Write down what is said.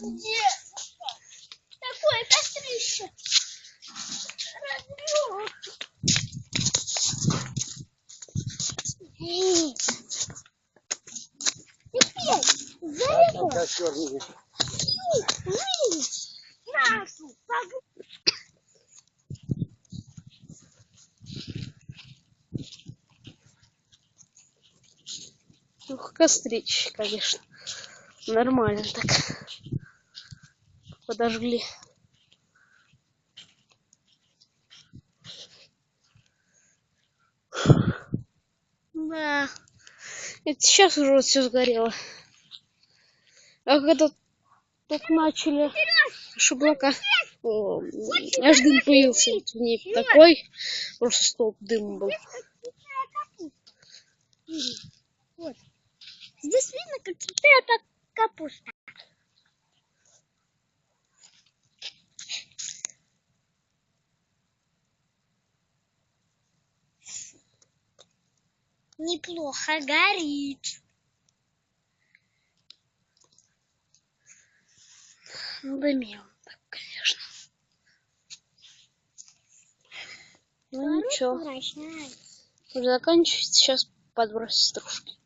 Где такое кострище? Разрёт. Теперь зарежу. Нашу Ух, кострище, конечно. Нормально так. Подожгли. Да. Это сейчас уже вот все сгорело. А когда только начали шаблака, аж дым появился. Вот в ней такой просто столб дыма был. вот. Здесь видно, как цветает капуста. Неплохо горит. Дымил так, конечно. Ну ничего. Заканчивается, сейчас подбросить стружки.